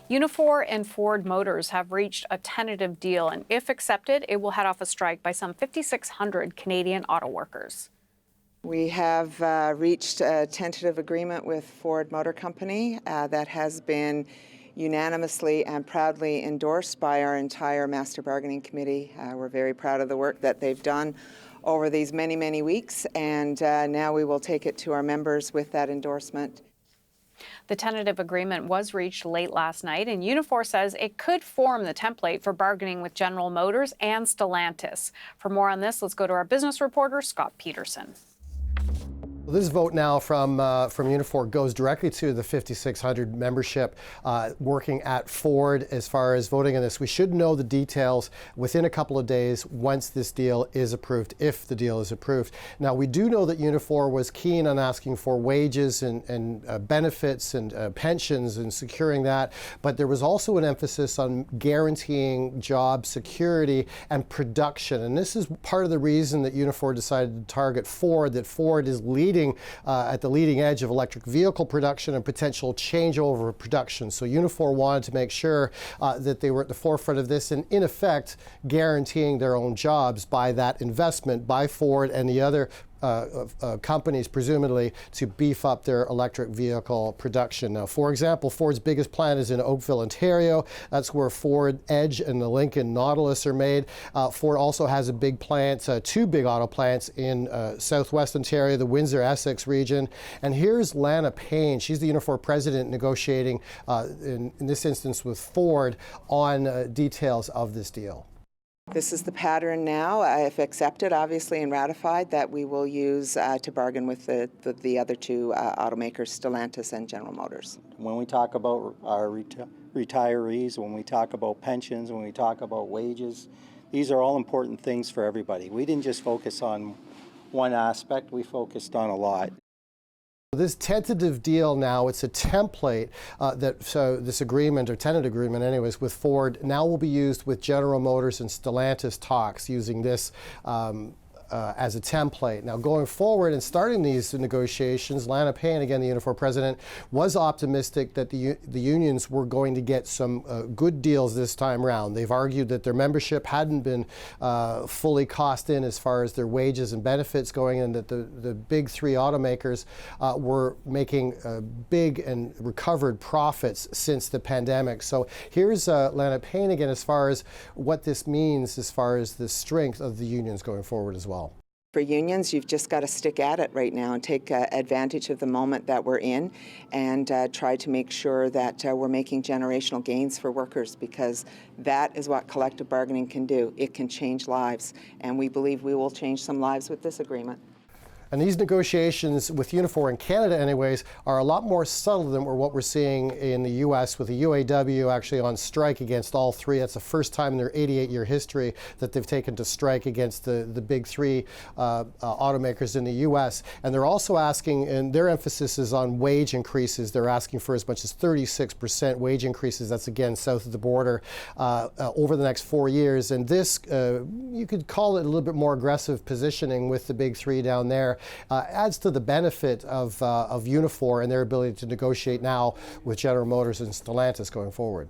Unifor and Ford Motors have reached a tentative deal, and if accepted, it will head off a strike by some 5,600 Canadian auto workers. We have reached a tentative agreement with Ford Motor Company that has been unanimously and proudly endorsed by our entire Master Bargaining Committee. We're very proud of the work that they've done over these many, many weeks, and now we will take it to our members with that endorsement. The tentative agreement was reached late last night, and Unifor says it could form the template for bargaining with General Motors and Stellantis. For more on this, let's go to our business reporter, Scott Peterson. This vote now from Unifor goes directly to the 5,600 membership working at Ford as far as voting on this. We should know the details within a couple of days once this deal is approved, if the deal is approved. Now, we do know that Unifor was keen on asking for wages and benefits and pensions and securing that, but there was also an emphasis on guaranteeing job security and production. And this is part of the reason that Unifor decided to target Ford, that Ford is leading at the leading edge of electric vehicle production and potential changeover of production. So Unifor wanted to make sure that they were at the forefront of this and, in effect, guaranteeing their own jobs by that investment by Ford and the other companies, presumably, to beef up their electric vehicle production. Now, for example, Ford's biggest plant is in Oakville, Ontario. That's where Ford Edge and the Lincoln Nautilus are made. Ford also has a big plant, two big auto plants in southwest Ontario, the Windsor-Essex region. And here's Lana Payne. She's the Unifor president negotiating, in this instance with Ford, on details of this deal. This is the pattern now, if accepted, obviously, and ratified, that we will use to bargain with the other two automakers, Stellantis and General Motors. When we talk about our retirees, when we talk about pensions, when we talk about wages, these are all important things for everybody. We didn't just focus on one aspect, we focused on a lot. This tentative deal now, it's a template so this agreement, or tentative agreement anyways, with Ford now will be used with General Motors and Stellantis talks using this as a template. Now, going forward and starting these negotiations, Lana Payne, again the Unifor president, was optimistic that the unions were going to get some good deals this time around. They've argued that their membership hadn't been fully cost in as far as their wages and benefits going in, that the big three automakers were making big and recovered profits since the pandemic. So here's Lana Payne again as far as what this means as far as the strength of the unions going forward as well. For unions, you've just got to stick at it right now and take advantage of the moment that we're in and try to make sure that we're making generational gains for workers, because that is what collective bargaining can do. It can change lives, and we believe we will change some lives with this agreement. And these negotiations with Unifor in Canada anyways are a lot more subtle than what we're seeing in the U.S. with the UAW actually on strike against all three. That's the first time in their 88-year history that they've taken to strike against the big three automakers in the U.S. And they're also asking, and their emphasis is on wage increases. They're asking for as much as 36% wage increases. That's again south of the border over the next 4 years. And this, you could call it a little bit more aggressive positioning with the big three down there. Adds to the benefit of Unifor and their ability to negotiate now with General Motors and Stellantis going forward.